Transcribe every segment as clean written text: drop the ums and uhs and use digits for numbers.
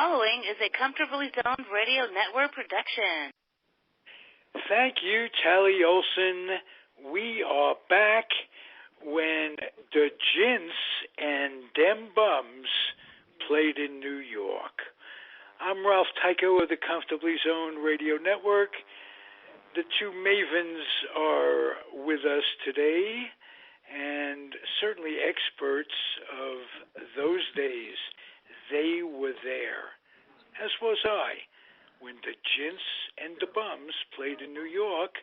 following is a Comfortably Zoned Radio Network production. Thank you, Tally Olson. We are back when the Jints and Dem Bums played in New York. I'm Ralph Tyko of the Comfortably Zoned Radio Network. The two mavens are with us today, and certainly experts of those days. They were there, as was I, when the Jints and the Bums played in New York.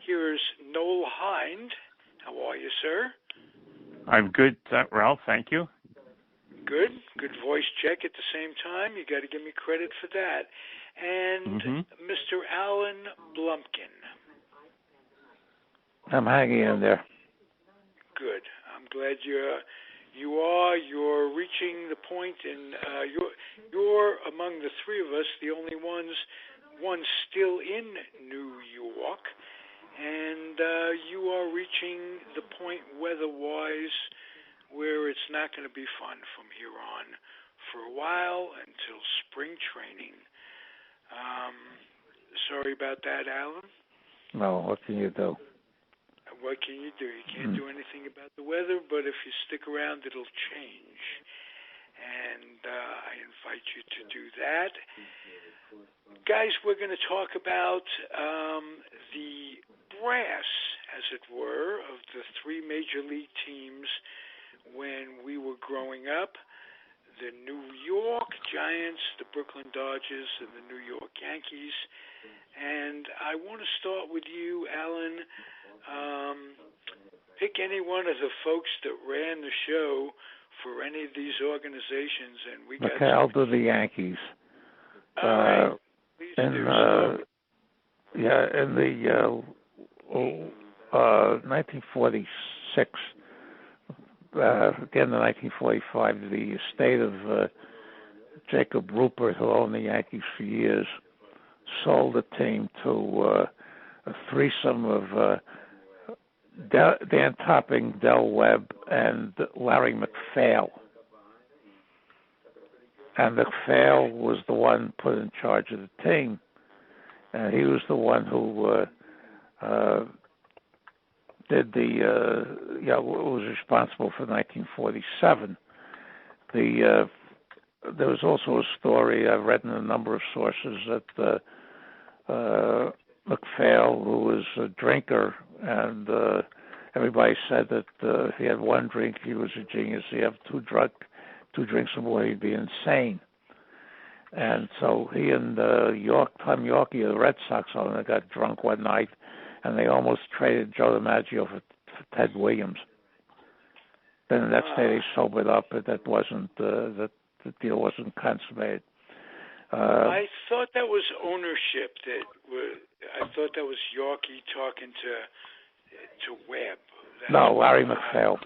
Here's Noel Hind. How are you, sir? I'm good, Ralph. Thank you. Good voice check at the same time. You got to give me credit for that. And Mr. Alan Blumkin. I'm hanging in there. Good. I'm glad you're reaching the point, and you're among the three of us the only one still in New York, and you are reaching the point weather-wise where it's not going to be fun from here on for a while until spring training. Sorry about that, Alan. No, what can you do? What can you do? You can't do anything about the weather, but if you stick around, it'll change. And I invite you to do that. Guys, we're going to talk about the brass, as it were, of the three major league teams when we were growing up. The New York Giants, the Brooklyn Dodgers, and the New York Yankees. And I want to start with you, Alan. Pick any one of the folks that ran the show for any of these organizations, and we got. Okay, I'll do the Yankees. Right. Please do so. Yeah, in the 1946, again in 1945, the estate of Jacob Rupert, who owned the Yankees for years, sold the team to a threesome of Dan Topping, Del Webb, and Larry MacPhail. And MacPhail was the one put in charge of the team. And he was the one who was responsible for 1947. There was also a story I've read in a number of sources that MacPhail, who was a drinker, and everybody said that if he had one drink, he was a genius. If he had two drinks or more, he'd be insane. And so he and Tom Yorkie, the Red Sox owner, got drunk one night, and they almost traded Joe DiMaggio for Ted Williams. Then the next day they sobered up, but that wasn't the deal wasn't consummated. I thought that was ownership. I thought that was Yorkie talking to Webb. No, Larry MacPhail.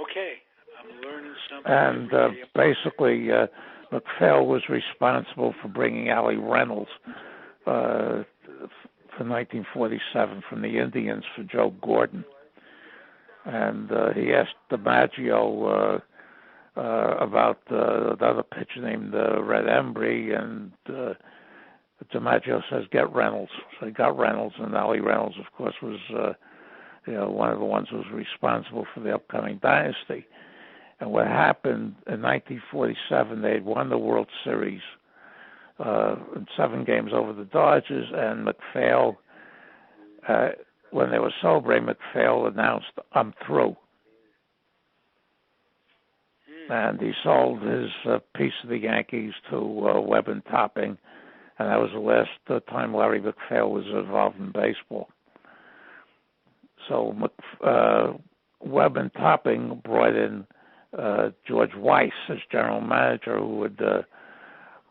Okay, I'm learning something. And basically, MacPhail was responsible for bringing Allie Reynolds for 1947 from the Indians for Joe Gordon. And he asked DiMaggio about another pitcher named Red Embry, and DiMaggio says, get Reynolds. So he got Reynolds, and Allie Reynolds, of course, was one of the ones who was responsible for the upcoming dynasty. And what happened in 1947, they had won the World Series in 7 games over the Dodgers, and MacPhail, when they were celebrating, MacPhail announced, I'm through. And he sold his piece of the Yankees to Webb and Topping, and that was the last time Larry MacPhail was involved in baseball. So Webb and Topping brought in George Weiss as general manager, who would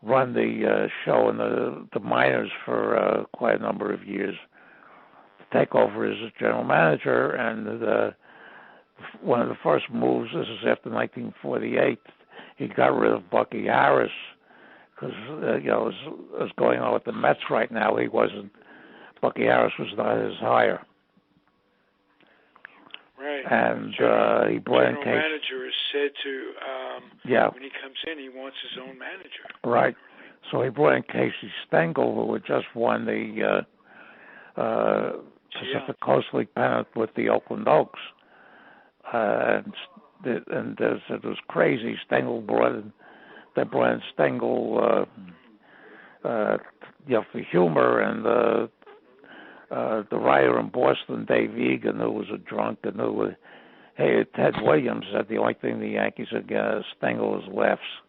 run the show in the minors for quite a number of years, to take over as general manager. And one of the first moves, this is after 1948, he got rid of Bucky Harris, because as going on with the Mets right now, Bucky Harris was not his hire. Right. And he brought in General Casey. manager is said to, when he comes in, he wants his own manager. Right. So he brought in Casey Stengel, who had just won the Pacific Coast League pennant with the Oakland Oaks. It was crazy. They brought in Stengel, for humor, and the writer in Boston, Dave Egan, who was a drunk, and Ted Williams said the only thing the Yankees had got Stengel was laughs.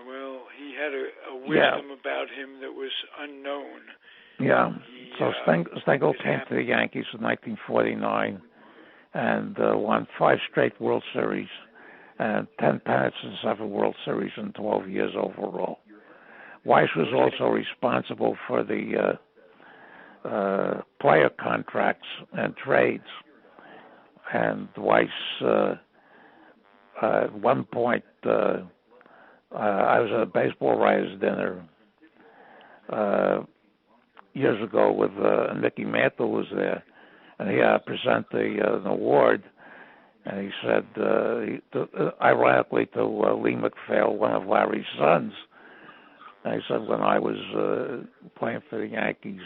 Well, he had a wisdom about him that was unknown. Yeah. So Stengel came to the Yankees in 1949 and won 5 straight World Series and 10 pennants and 7 World Series in 12 years overall. Weiss was also responsible for the player contracts and trades. And Weiss, at one point, I was at a baseball writers' dinner years ago with Mickey Mantle was there, and he had to present an award. And he said, ironically, to Lee McPhail, one of Larry's sons. And he said, when I was playing for the Yankees,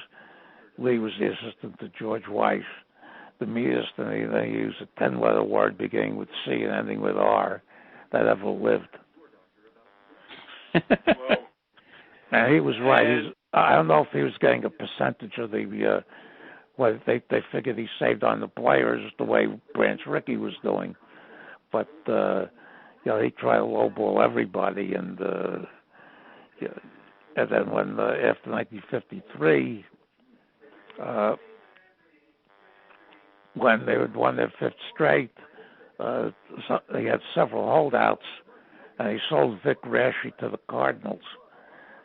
Lee was the assistant to George Weiss, the meanest, and he used a 10-letter word beginning with C and ending with R that ever lived. Whoa. And he was right. I don't know if he was getting a percentage of the what they figured he saved on the players the way Branch Rickey was doing, but he tried to lowball everybody, and then when after 1953, when they had won their 5th straight, he had several holdouts, and he sold Vic Raschi to the Cardinals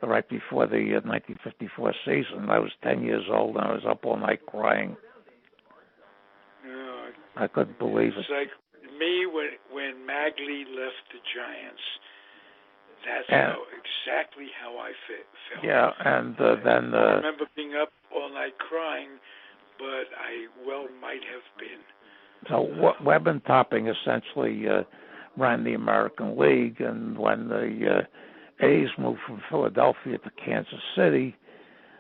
right before the 1954 season. I was 10 years old, and I was up all night crying. I couldn't believe it. It's like me when Magley left the Giants. That's exactly how I felt. Yeah, and then... I remember being up all night crying, but I might have been. So Webb and Topping essentially ran the American League, and when the A's moved from Philadelphia to Kansas City,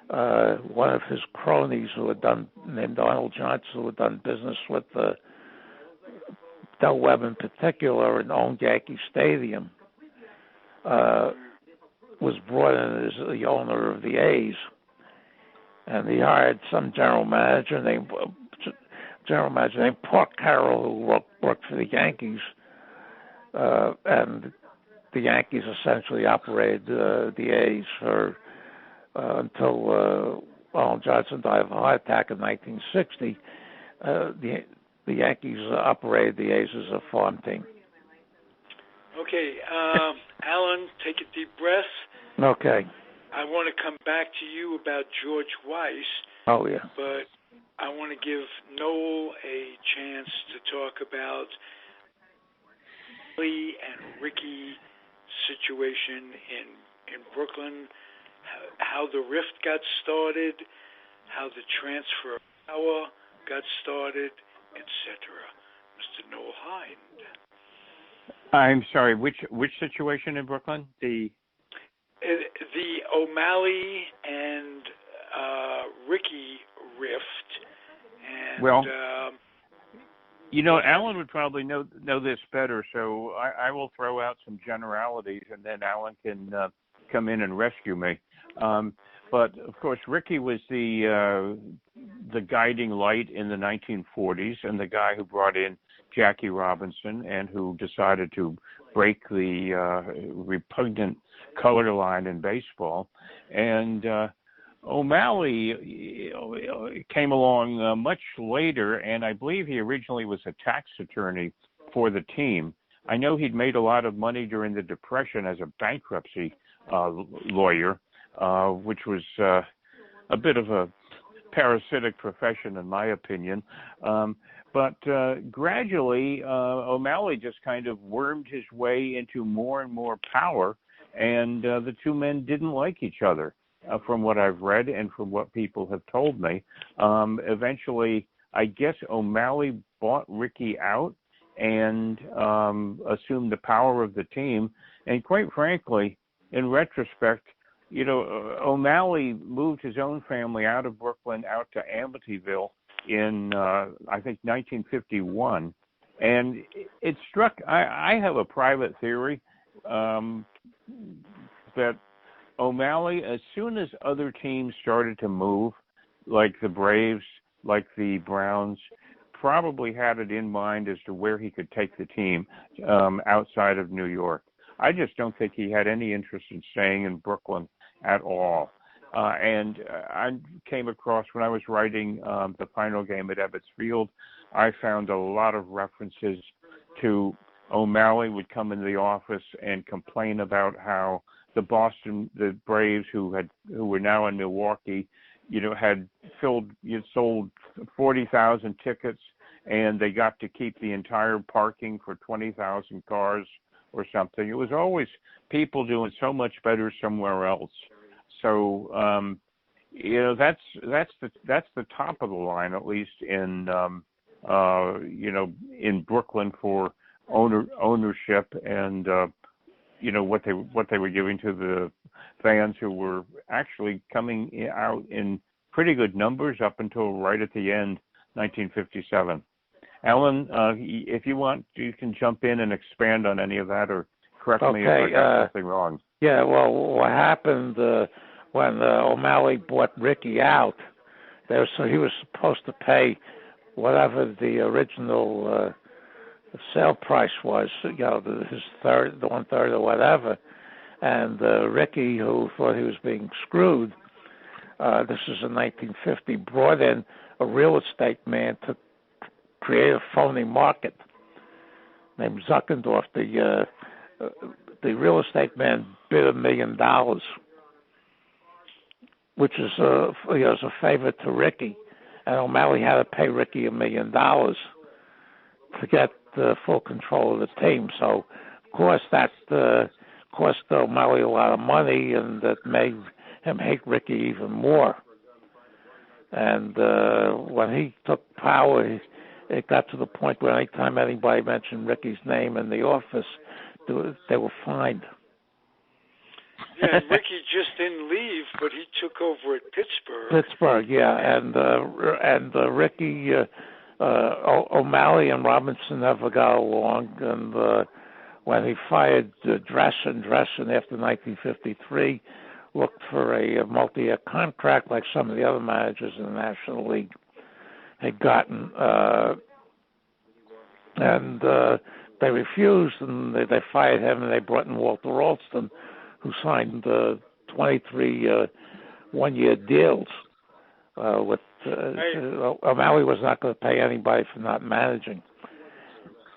one of his cronies named Arnold Johnson, who had done business with Del Webb in particular and owned Yankee Stadium, was brought in as the owner of the A's. And he hired some general manager named Park Carroll, who worked for the Yankees, and the Yankees essentially operated the A's for until Arnold Johnson died of a heart attack in 1960. The Yankees operated the A's as a farm team. Okay, Alan, take a deep breath. Okay. I want to come back to you about George Weiss. Oh, yeah. But I want to give Noel a chance to talk about Lee and Ricky situation in Brooklyn, how the rift got started, how the transfer of power got started, etc. Mr. Noel Hind. I'm sorry, which situation in Brooklyn? The O'Malley and Ricky rift. And, well, Alan would probably know this better, so I will throw out some generalities, and then Alan can come in and rescue me. But of course, Ricky was the guiding light in the 1940s, and the guy who brought in Jackie Robinson, and who decided to break the repugnant color line in baseball. And O'Malley came along much later, and I believe he originally was a tax attorney for the team. I know he'd made a lot of money during the Depression as a bankruptcy lawyer, which was a bit of a parasitic profession, in my opinion. But gradually, O'Malley just kind of wormed his way into more and more power, and the two men didn't like each other, from what I've read and from what people have told me. Eventually, I guess O'Malley bought Ricky out and assumed the power of the team. And quite frankly, in retrospect, O'Malley moved his own family out of Brooklyn out to Amityville in, I think, 1951. And it struck, I have a private theory that O'Malley, as soon as other teams started to move, like the Braves, like the Browns, probably had it in mind as to where he could take the team outside of New York. I just don't think he had any interest in staying in Brooklyn at all. And I came across, when I was writing the final game at Ebbets Field, I found a lot of references to O'Malley would come into the office and complain about how the Braves, who were now in Milwaukee, had sold 40,000 tickets, and they got to keep the entire parking for 20,000 cars or something. It was always people doing so much better somewhere else. So that's the top of the line, at least in in Brooklyn for ownership and what they were giving to the fans, who were actually coming out in pretty good numbers up until right at the end, 1957. Alan, if you want, you can jump in and expand on any of that, or correct me if I got something wrong. Yeah, well, what happened when O'Malley bought Ricky out, so he was supposed to pay whatever the original sale price was, his third, the 1/3 or whatever. And Ricky, who thought he was being screwed, this is in 1950, brought in a real estate man to create a phony market named Zuckendorf. The real estate man bid $1 million, which is as a favor to Ricky, and O'Malley had to pay Ricky $1 million to get full control of the team. So, of course, that cost O'Malley a lot of money, and that made him hate Ricky even more. And when he took power, it got to the point where anytime anybody mentioned Ricky's name in the office, they were fined. Yeah, and Ricky just didn't leave, but he took over at Pittsburgh. Pittsburgh, yeah, and Ricky, O'Malley and Robinson never got along, and when he fired Dressen after 1953, looked for a multi-year contract like some of the other managers in the National League had gotten, and they refused, and they fired him, and they brought in Walter Alston, who signed 23 one-year deals with O'Malley was not going to pay anybody for not managing.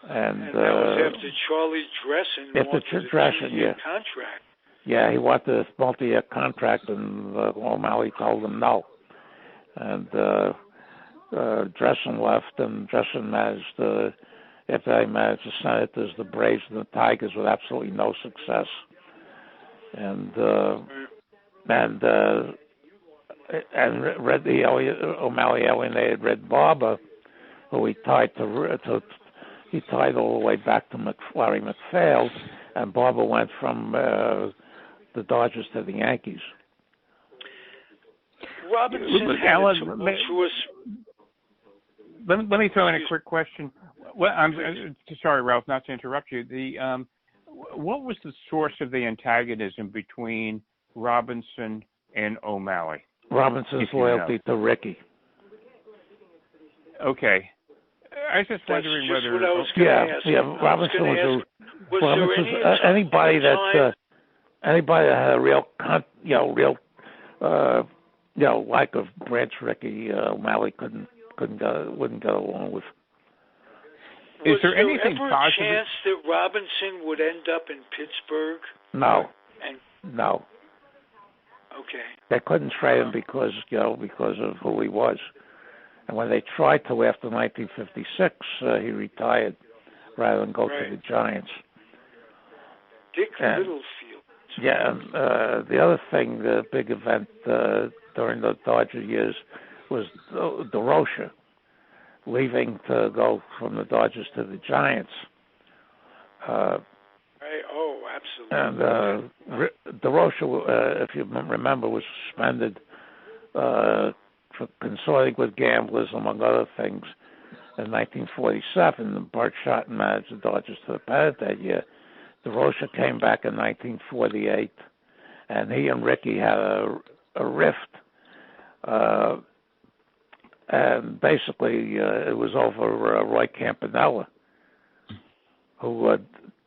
And that was after Charlie Dressen wanted a 2-year contract. Yeah, he wanted a multi-year contract, and O'Malley told him no. And Dressen left, and Dressen managed, after they managed the Senators, the Braves, and the Tigers with absolutely no success. And O'Malley alienated Red Barber, who he tied all the way back to Larry McPhail, and Barber went from the Dodgers to the Yankees. Robinson Alan, let me throw in a quick question. Well, I'm sorry, Ralph, not to interrupt you. What was the source of the antagonism between Robinson and O'Malley? Robinson's loyalty to Ricky. Okay. I was just wondering whether... What I was going to ask. Robinson was anybody that had a real like of Branch Ricky, O'Malley wouldn't go along with. Is there anything ever positive? A chance that Robinson would end up in Pittsburgh? No. No. Okay. They couldn't trade him because of who he was. And when they tried to after 1956, he retired rather than go to the Giants. Dick Littlefield. Yeah, and the other thing, the big event during the Dodger years was DeRocha. leaving to go from the Dodgers to the Giants. Right. Oh, absolutely. And DeRocha, if you remember, was suspended for consorting with gamblers, among other things, in 1947. Bart Schotten managed the Dodgers to the pennant that year. DeRocha came back in 1948, and he and Rickey had a rift. And basically, it was over Roy Campanella, who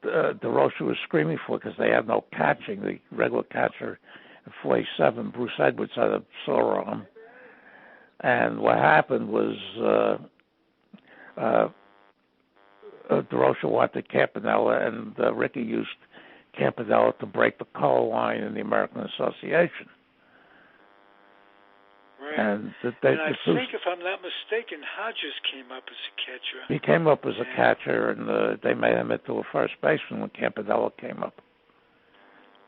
DeRocha was screaming for because they had no catching. The regular catcher in 47, Bruce Edwards, had a sore arm. And what happened was DeRocha wanted Campanella, and Rickey used Campanella to break the color line in the American Association. Right. And I think, if I'm not mistaken, Hodges came up as a catcher. He came up as a catcher, and they made him into a first baseman when Campanella came up.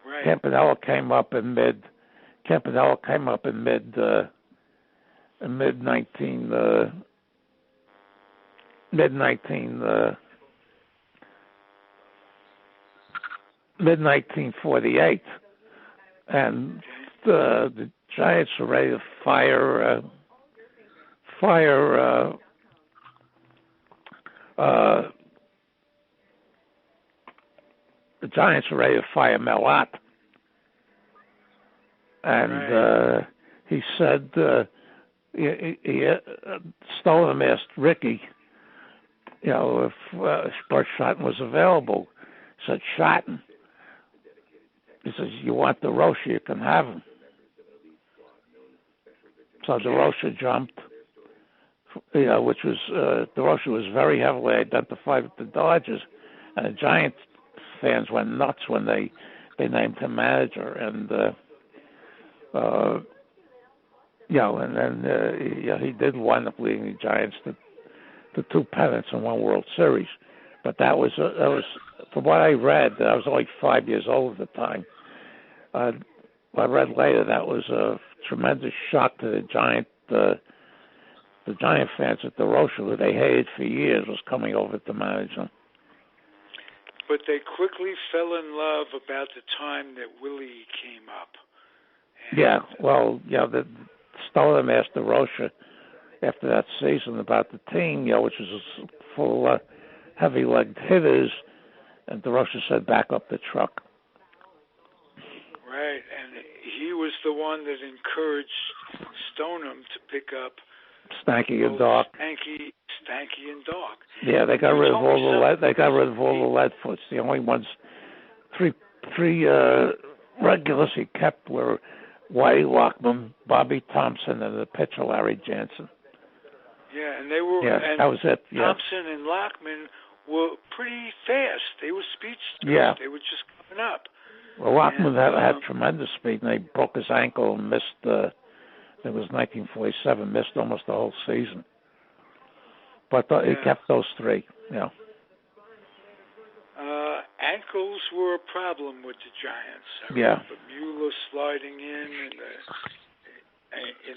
Right. Campanella came up in mid 1948, and the Giants were ready to fire Mel Ott, and he said Stoneham asked Rickey, if Bart Schotten was available. He said, Schotten. He says, you want DeRocha, you can have him. So DeRocha jumped, which was DeRocha was very heavily identified with the Dodgers, and the Giants fans went nuts when they named him manager, and he did wind up leading the Giants to 2 pennants and 1 World Series. But that was from what I read. I was only 5 years old at the time. I read later that was a tremendous shock to the Giant fans at DeRocha, who they hated for years, was coming over to manage them. But they quickly fell in love about the time that Willie came up. And the Stoneham asked DeRocha after that season about the team, which was full of heavy-legged hitters, and DeRocha said, back up the truck. Right, and he was the one that encouraged Stoneham to pick up Stanky and Doc. Stanky and Doc. Yeah, they got rid of all the lead. They got rid of all the leadfoots. The only ones, three regulars he kept were Whitey Lockman, Bobby Thompson, and the pitcher Larry Jansen. Yeah, and they were. Yeah, and that was it. Yeah. Thompson and Lockman were pretty fast. They were speedsters. Yeah. They were just coming up. Well, Lockman had tremendous speed, and they broke his ankle and missed. It was 1947. Missed almost the whole season. But he kept those 3. Yeah. Ankles were a problem with the Giants. Mueller sliding in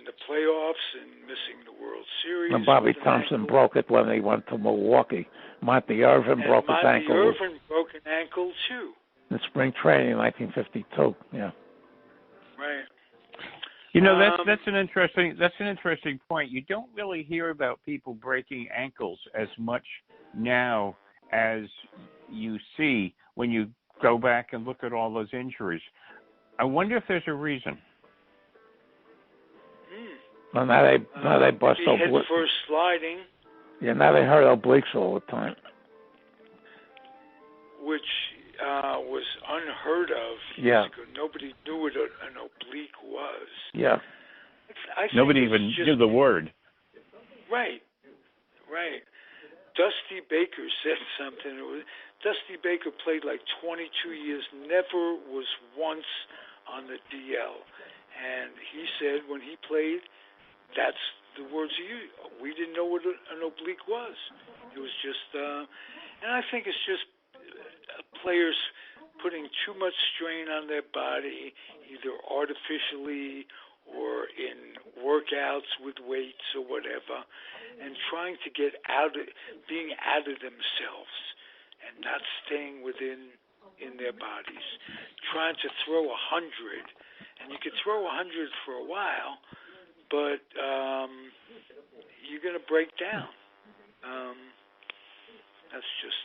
the playoffs and missing the World Series. And Bobby Thompson broke it when they went to Milwaukee. Monty Irvin broke his ankle. Monty Irvin broke an ankle too. In spring training in 1952. Yeah. Right. That's an interesting point. You don't really hear about people breaking ankles as much now as you see when you go back and look at all those injuries. I wonder if there's a reason. Well, now they bust obliques. Head first sliding. Yeah, now they hurt obliques all the time. Which was unheard of. Yeah. Nobody knew what an oblique was. Yeah. Nobody even knew the word. Right. Dusty Baker said something. Dusty Baker played like 22 years, never was once on the DL. And he said when he played, that's the words he used. We didn't know what an oblique was. It was just, and I think it's just players putting too much strain on their body, either artificially or in workouts with weights or whatever, and trying to get being out of themselves and not staying in their bodies, trying to throw 100, and you could throw 100 for a while, but you're going to break down. That's just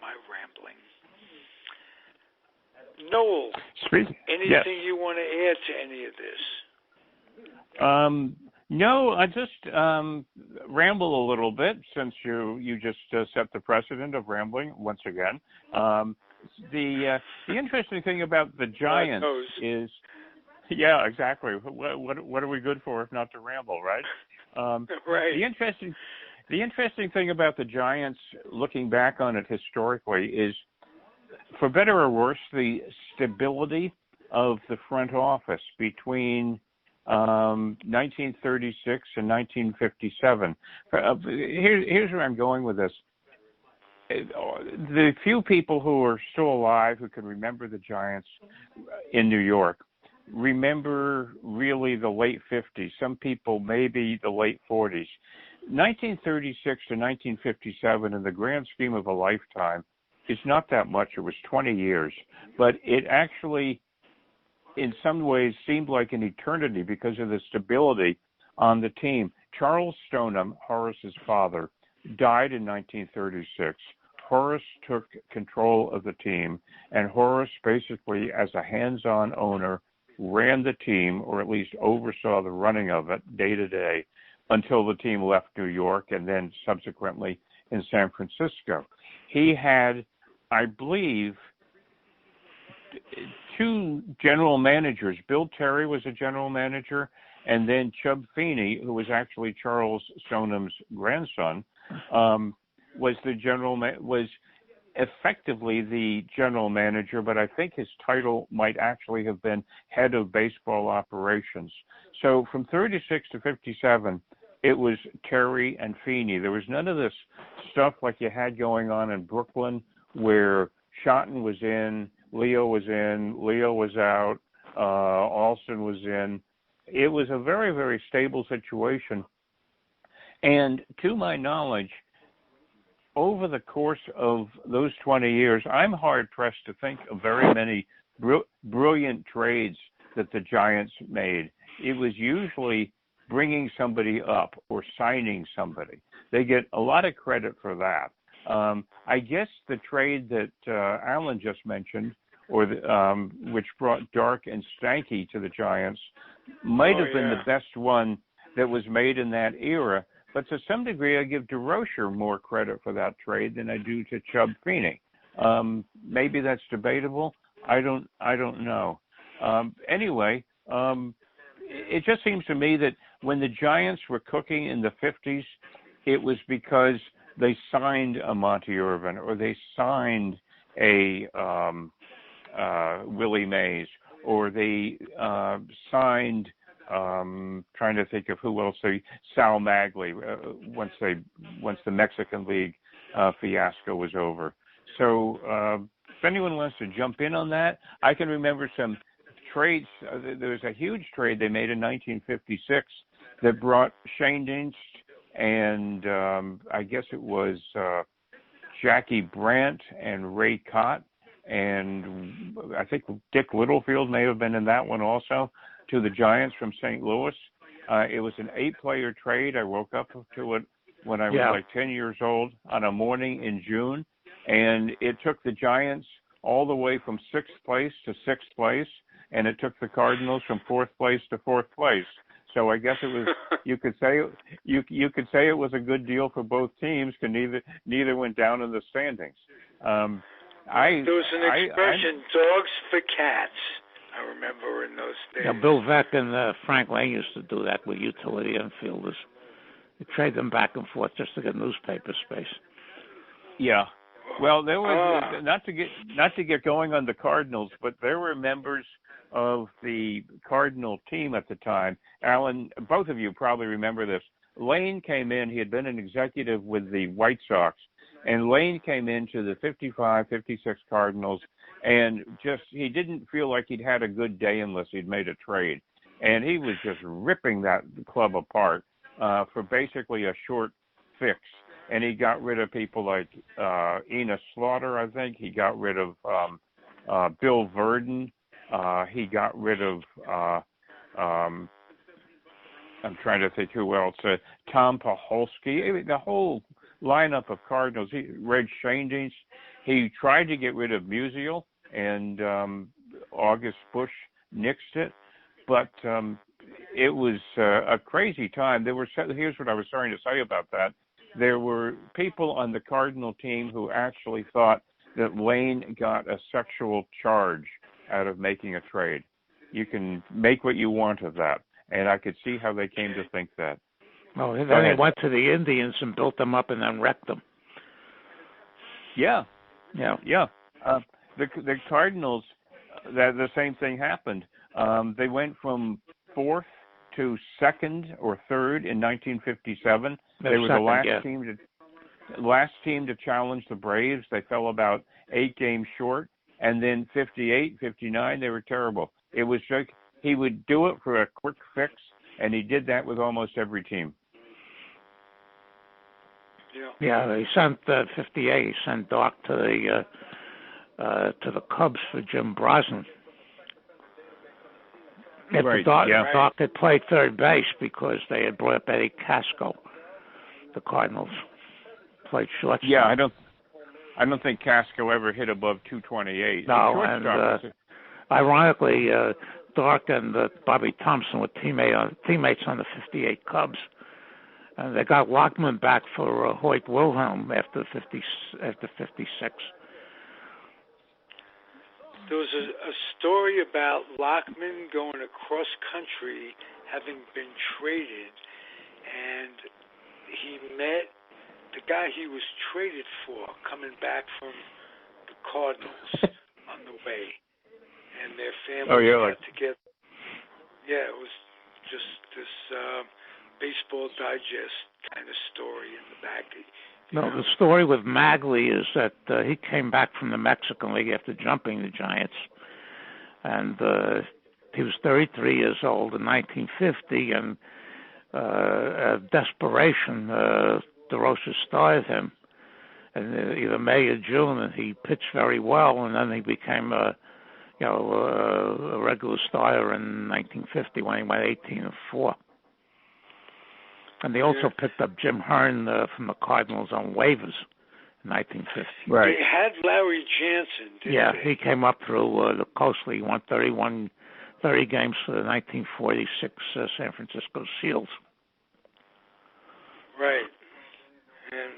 my rambling. Noel, anything you want to add to any of this? No, I just ramble a little bit since you just set the precedent of rambling once again. The interesting thing about the Giants is, yeah, exactly. What are we good for if not to ramble, right? Right. The interesting thing about the Giants, looking back on it historically, is, for better or worse, the stability of the front office between 1936 and 1957. Here's where I'm going with this. The few people who are still alive who can remember the Giants in New York remember really the late 50s. Some people maybe the late 40s. 1936 to 1957, in the grand scheme of a lifetime, is not that much. It was 20 years. But it actually, in some ways, seemed like an eternity because of the stability on the team. Charles Stoneham, Horace's father, died in 1936. Horace took control of the team, and Horace basically, as a hands-on owner, ran the team, or at least oversaw the running of it day to day, until the team left New York and then subsequently in San Francisco. He had, I believe, two general managers. Bill Terry was a general manager, and then Chub Feeney, who was actually Charles Stoneham's grandson, was effectively the general manager, but I think his title might actually have been head of baseball operations. So from 36 to 57, it was Terry and Feeney. There was none of this stuff like you had going on in Brooklyn, where Schotten was in, Leo was out, Alston was in. It was a very, very stable situation. And to my knowledge, over the course of those 20 years, I'm hard-pressed to think of very many brilliant trades that the Giants made. It was usually bringing somebody up or signing somebody. They get a lot of credit for that. I guess the trade that Alan just mentioned, which brought Dark and Stanky to the Giants, might have been the best one that was made in that era. But to some degree, I give DeRocher more credit for that trade than I do to Chub Feeney. Maybe that's debatable. I don't know. Anyway, it just seems to me that when the Giants were cooking in the 50s, it was because they signed a Monty Irvin, or they signed a Willie Mays, or they signed, trying to think of who else, Sal Magley, once the Mexican League fiasco was over. So if anyone wants to jump in on that, I can remember some trades. There was a huge trade they made in 1956 that brought Shane Dinst and I guess it was Jackie Brandt and Ray Cott, and I think Dick Littlefield may have been in that one also, to the Giants from St. Louis. It was an 8-player trade. I woke up to it when I was like 10 years old on a morning in June, and it took the Giants all the way from 6th place to 6th place, and it took the Cardinals from 4th place to 4th place. So I guess it was you could say it was a good deal for both teams, because neither went down in the standings. There was an expression, dogs for cats. I remember in those days. Yeah, Bill Veck and Frank Lane used to do that with utility infielders. They trade them back and forth just to get newspaper space. Yeah. Well, there was not to get going on the Cardinals, but there were members of the Cardinal team at the time. Alan, both of you probably remember this. Lane came in. He had been an executive with the White Sox, and Lane came into the 55-56 Cardinals, and he didn't feel like he'd had a good day unless he'd made a trade. and he was just ripping that club apart for basically a short fix. And he got rid of people like Enos Slaughter, I think. He got rid of Bill Verdon. He got rid of, I'm trying to think who else, Tom Paholsky. The whole lineup of Cardinals, Reg Shane. He tried to get rid of Musial, and August Bush nixed it. But it was a crazy time. Here's what I was starting to say about that. There were people on the Cardinal team who actually thought that Lane got a sexual charge out of making a trade. You can make what you want of that, and I could see how they came to think that. Well, then they went to the Indians and built them up and then wrecked them. Yeah. The Cardinals, the same thing happened. They went from 4th to 2nd or 3rd in 1957. They were the last team to challenge the Braves. They fell about 8 games short. And then 58, 59, they were terrible. It was just, he would do it for a quick fix, and he did that with almost every team. Yeah, he sent 58. He sent Doc to the Cubs for Jim Brosnan. Right. Doc had played third base because they had brought up Eddie Casco. The Cardinals played shortstop. Yeah, I don't think Casco ever hit above 228. No, and ironically, Doc and Bobby Thompson were teammates on the 58 Cubs. And they got Lockman back for Hoyt Wilhelm after 56. There was a story about Lockman going across country, having been traded, and he met the guy he was traded for coming back from the Cardinals on the way, and their family got together. Yeah, it was just this Baseball Digest kind of story in the back. The story with Magley is that he came back from the Mexican League after jumping the Giants, and he was 33 years old in 1950, and desperation, DeRosa started him in either May or June, and he pitched very well, and then he became a regular starter in 1950 when he went 18-4. And they also picked up Jim Hearn from the Cardinals on waivers in 1950. Right. They had Larry Jansen, didn't they? He came up through the Coast League, won 30 games for the 1946 San Francisco Seals. Right. And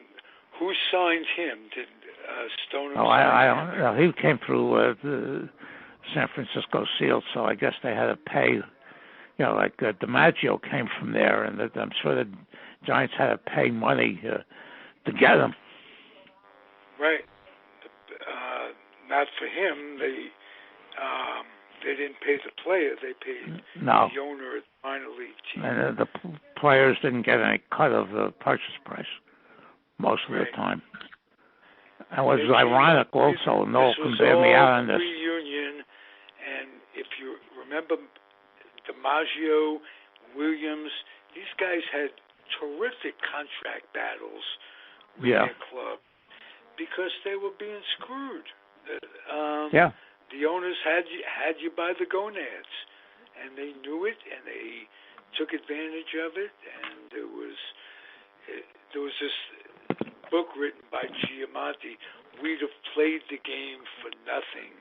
who signed him? Did Stoneham sign him? He came through the San Francisco Seals, so I guess they had to pay. Like DiMaggio came from there, and I'm sure the Giants had to pay money to get him. Right. Not for him. They didn't pay the player. They paid the owner of the minor league team. And the players didn't get any cut of the purchase price most of the time. And it was ironic also. Noel can bear me out on this. Reunion, and if you remember, DiMaggio, Williams, these guys had terrific contract battles with their club because they were being screwed. The owners had you by the gonads, and they knew it, and they took advantage of it. And there was this book written by Giamatti, We'd Have Played the Game for Nothing,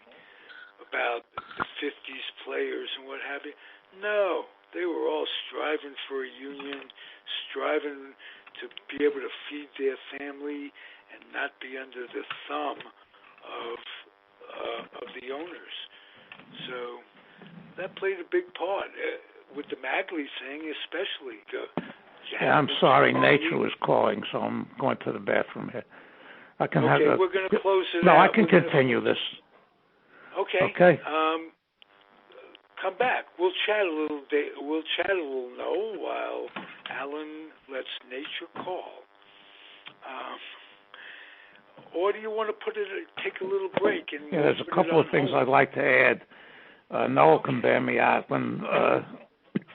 about the 50s players and what have you. No, they were all striving for a union, striving to be able to feed their family and not be under the thumb of the owners. So that played a big part with the Magley thing, especially. I'm sorry, nature was calling, so I'm going to the bathroom here. We're going to close it out. No, I can continue this. Okay. Come back. We'll chat a little. While Alan lets nature call. Or do you want to take a little break? And there's a couple of things I'd like to add. Noel can bear me out when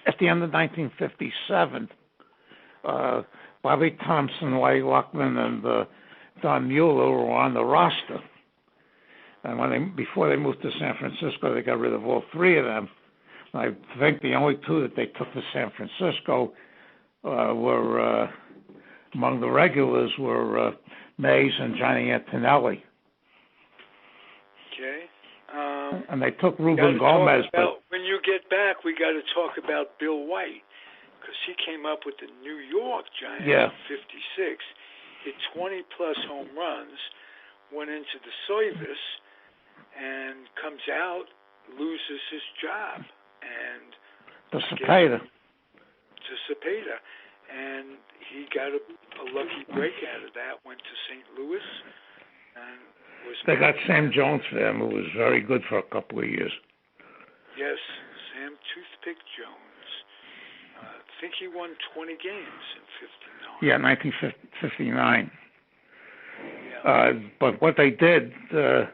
at the end of 1957, Bobby Thompson, Larry Luckman, and Don Mueller were on the roster. And before they moved to San Francisco, they got rid of all three of them. I think the only two that they took to San Francisco were among the regulars were Mays and Johnny Antonelli. Okay. And they took Ruben Gomez. When you get back, we got to talk about Bill White, because he came up with the New York Giants in '56, hit 20-plus home runs, went into the service, and comes out, loses his job, and to Cepeda. And he got a lucky break out of that, went to St. Louis, and they got Sam Jones for them, who was very good for a couple of years. Yes, Sam Toothpick Jones. I think he won 20 games in '59. Yeah, 1959. Yeah. But what they did, in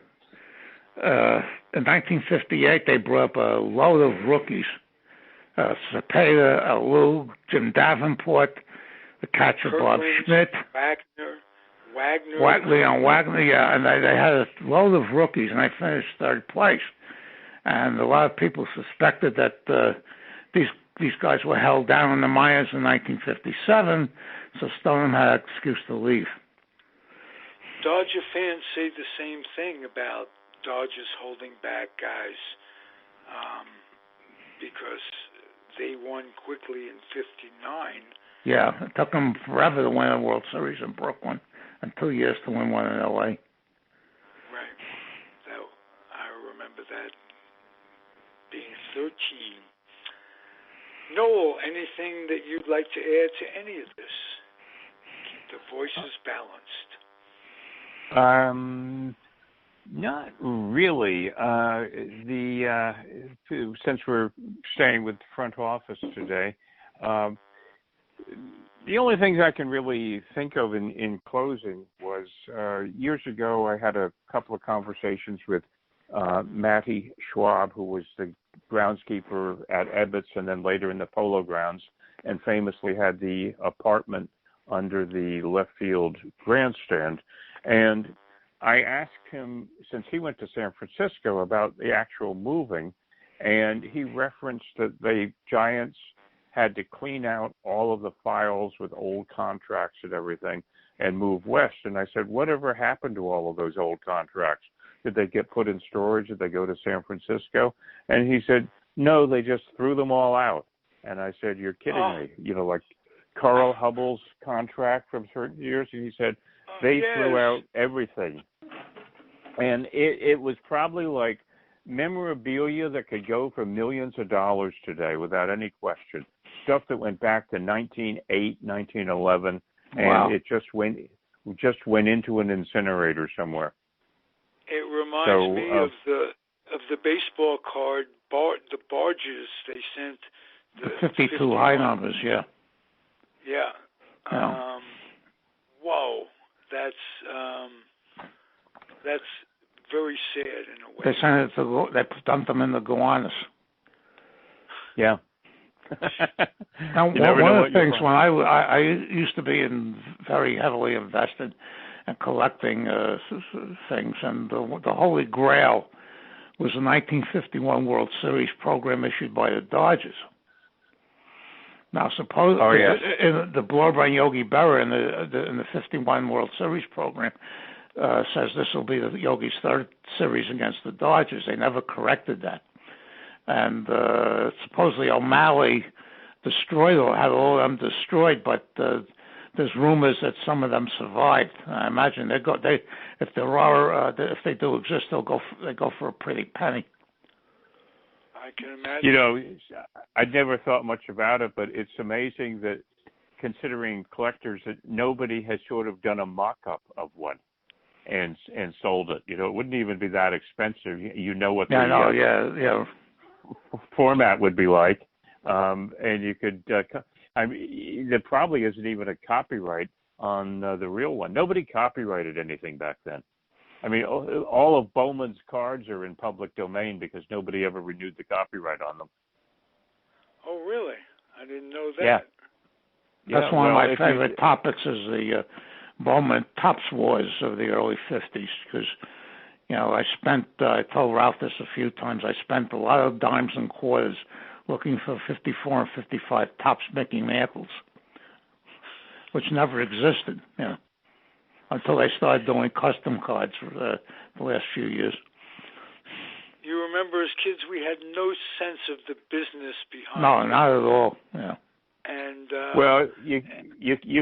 1958, they brought up a load of rookies. Cepeda, Alou, Jim Davenport, the catcher Bob Schmidt. Leon Wagner, yeah, and they had a load of rookies, and they finished third place. And a lot of people suspected that these guys were held down in the minors in 1957, so Stoneham had an excuse to leave. Dodger fans say the same thing about Dodgers holding back guys because they won quickly in '59. Yeah, it took them forever to win a World Series in Brooklyn and 2 years to win one in L.A. Right. I remember that being 13. Noel, anything that you'd like to add to any of this? Keep the voices balanced. Not really. Since we're staying with the front office today, the only things I can really think of in closing was years ago I had a couple of conversations with Matty Schwab, who was the groundskeeper at Ebbets and then later in the Polo Grounds, and famously had the apartment under the left field grandstand. And I asked him, since he went to San Francisco, about the actual moving, and he referenced that the Giants had to clean out all of the files with old contracts and everything and move west. And I said, whatever happened to all of those old contracts? Did they get put in storage? Did they go to San Francisco? And he said, no, they just threw them all out. And I said, you're kidding me. You know, like Carl Hubbell's contract from certain years. And he said, they threw out everything. And it was probably like memorabilia that could go for millions of dollars today without any question. Stuff that went back to 1908, 1911, and it just went into an incinerator somewhere. It reminds me of the baseball card, the barges they sent. The 52 high numbers, yeah. Yeah. Whoa, that's very sad in a way. They sent it they dumped them in the Gowanus. Yeah. Now, one of the things when I used to be very heavily invested in collecting things, and the Holy Grail was a 1951 World Series program issued by the Dodgers. Now, suppose in the blurb by Yogi Berra in the 51 World Series program says this will be Yogi's third series against the Dodgers. They never corrected that. And supposedly O'Malley had all of them destroyed, but there's rumors that some of them survived. I imagine if they do exist, they go for a pretty penny. I can imagine. You know, I'd never thought much about it, but it's amazing that, considering collectors, that nobody has sort of done a mock-up of one and sold it. You know, it wouldn't even be that expensive. You know what the format would be like, and you could. There probably isn't even a copyright on the real one. Nobody copyrighted anything back then. I mean, all of Bowman's cards are in public domain because nobody ever renewed the copyright on them. Oh, really? I didn't know that. Yeah. That's one of my favorite topics is the Bowman Tops Wars of the early 50s because, I told Ralph this a few times, I spent a lot of dimes and quarters looking for 54 and 55 Tops Mickey Mantles, which never existed, until they started doing custom cards for the last few years. You remember as kids we had no sense of the business behind No, it. not at all, yeah. And well, you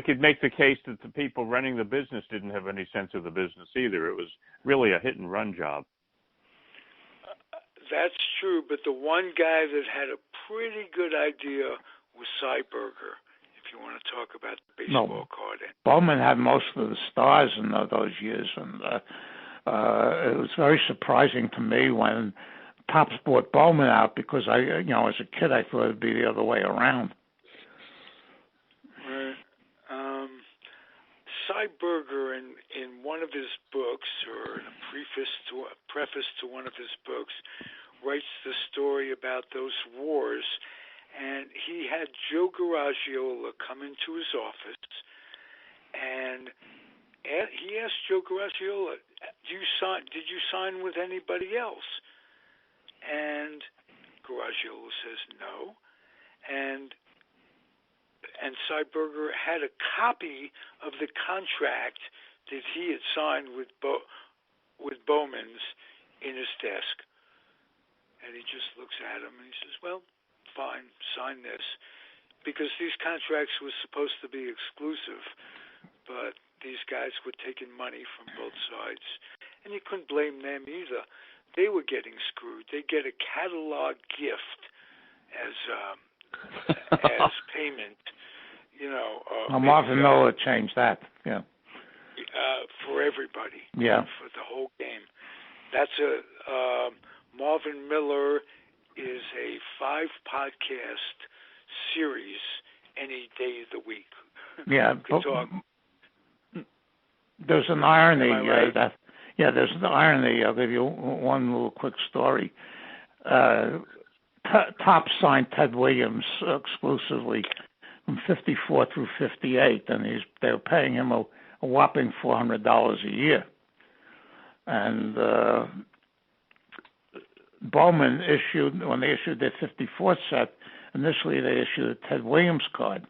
could make the case that the people running the business didn't have any sense of the business either. It was really a hit and run job. That's true, but the one guy that had a pretty good idea was Cy Berger, if you want to talk about the baseball card. Bowman had most of the stars in those years, and it was very surprising to me when Topps bought Bowman out because as a kid I thought it'd be the other way around. Cy Berger, in one of his books, or in a preface to one of his books, writes the story about those wars, and he had Joe Garagiola come into his office, and he asked Joe Garagiola, did you sign with anybody else? And Garagiola says no, and Cy Berger had a copy of the contract that he had signed with Bowman's in his desk. And he just looks at him and he says, well, fine, sign this. Because these contracts were supposed to be exclusive, but these guys were taking money from both sides. And you couldn't blame them either. They were getting screwed. They get a catalog gift as payment. Marvin Miller changed that, yeah. For everybody. Yeah. For the whole game. That's Marvin Miller is a 5-podcast series any day of the week. Yeah. There's an irony there's an irony. I'll give you one little quick story. Topps signed Ted Williams exclusively from 54 through 58, and they were paying him a whopping $400 a year. And Bowman when they issued their 54 set, initially they issued a Ted Williams card.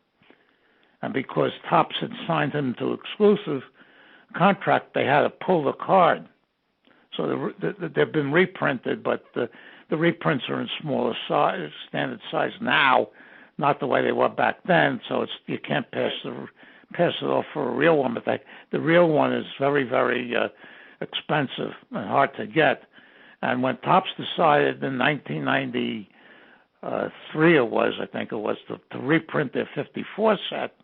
And because Topps had signed him to exclusive contract, they had to pull the card. So they've been reprinted, but the reprints are in smaller size, standard size now, not the way they were back then. So you can't pass it off for a real one. But the real one is very, very expensive and hard to get. And when Topps decided in 1993, to reprint their 54 set,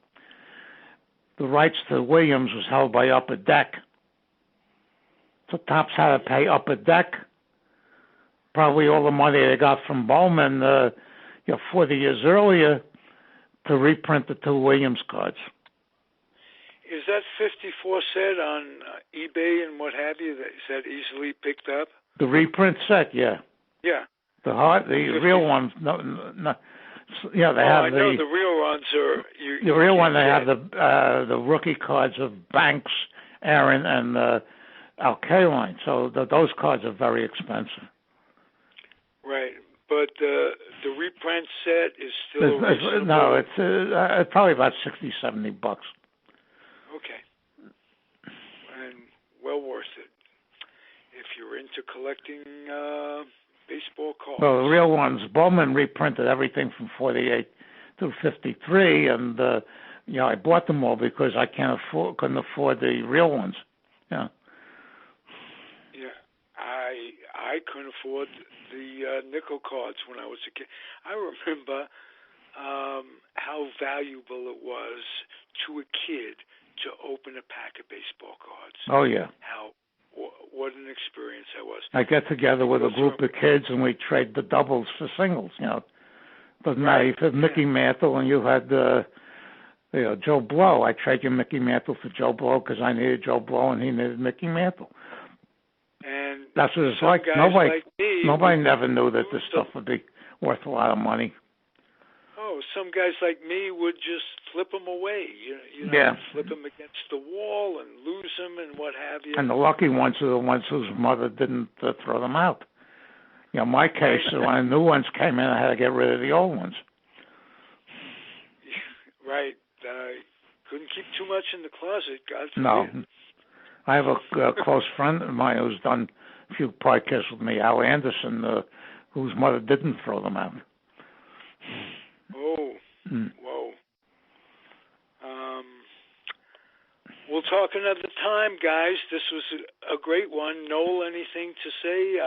the rights to Williams was held by Upper Deck. So Topps had to pay Upper Deck probably all the money they got from Bowman 40 years earlier to reprint the two Williams cards. Is that 54 set on eBay and what have you? Is that easily picked up? The reprint set, yeah. Yeah. The real ones, no. Yeah, they have I know the real ones are. The real one, they have the rookie cards of Banks, Aaron, and Al Kaline. So those cards are very expensive. Right, but the reprint set is still reasonable. No, it's probably about $60-$70. Okay, and well worth it if you're into collecting baseball cards. Well, the real ones, Bowman reprinted everything from 48 to 53, and I bought them all because I couldn't afford the real ones. Yeah. Yeah, I couldn't afford the nickel cards when I was a kid. I remember how valuable it was to a kid to open a pack of baseball cards. Oh yeah. What an experience that was. I get together with a group of kids and we trade the doubles for singles. Doesn't matter if you had Mickey Mantle and you had Joe Blow. I trade you Mickey Mantle for Joe Blow because I needed Joe Blow and he needed Mickey Mantle. And that's what it's like. Nobody never knew that this stuff would be worth a lot of money. know, some guys like me would just flip them away. You know, Yeah. flip them against the wall and lose them and what have you. And the lucky ones are the ones whose mother didn't throw them out. You know, my case, when new ones came in, I had to get rid of the old ones. Right. Couldn't keep too much in the closet, God forbid. No. I have a close friend of mine who's done a few podcasts with me, Al Anderson, whose mother didn't throw them out. Oh, whoa. We'll talk another time, guys. This was a great one. Noel, anything to say?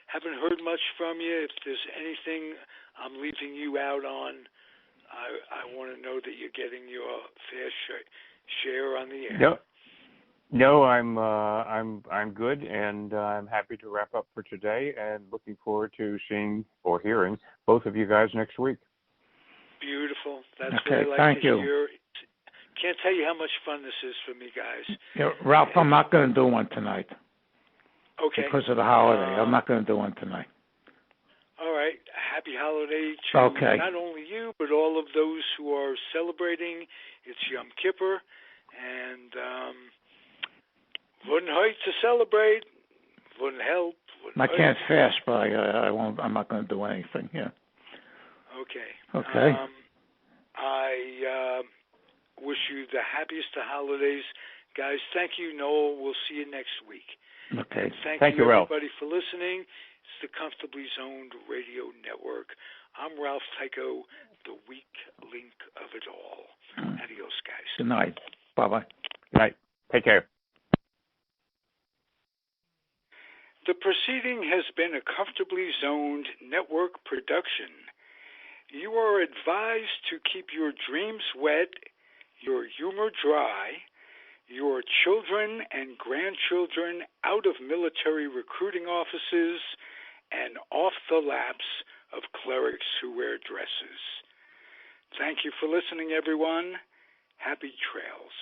Haven't heard much from you. If there's anything I'm leaving you out on, I want to know that you're getting your fair share on the air. No, I'm good, and I'm happy to wrap up for today, and looking forward to seeing or hearing both of you guys next week. Beautiful. That's okay, what I like thank to you. hear. Can't tell you how much fun this is for me, guys. Yeah, Ralph, I'm not going to do one tonight. Okay. Because of the holiday. I'm not going to do one tonight. All right. Happy holiday to not only you, but all of those who are celebrating. It's Yom Kippur, and wouldn't hurt to celebrate. Wouldn't help. I can't fast, but I won't. I'm not going to do anything. Yeah. Okay. I wish you the happiest of holidays, guys. Thank you, Noel. We'll see you next week. Okay. Thank you, Ralph. everybody, for listening. It's the Comfortably Zoned Radio Network. I'm Ralph Tyko, the weak link of it all. Adios, guys. Good night. Bye-bye. Good night. Take care. The proceeding has been a Comfortably Zoned Network production. You are advised to keep your dreams wet, your humor dry, your children and grandchildren out of military recruiting offices and off the laps of clerics who wear dresses. Thank you for listening, everyone. Happy trails.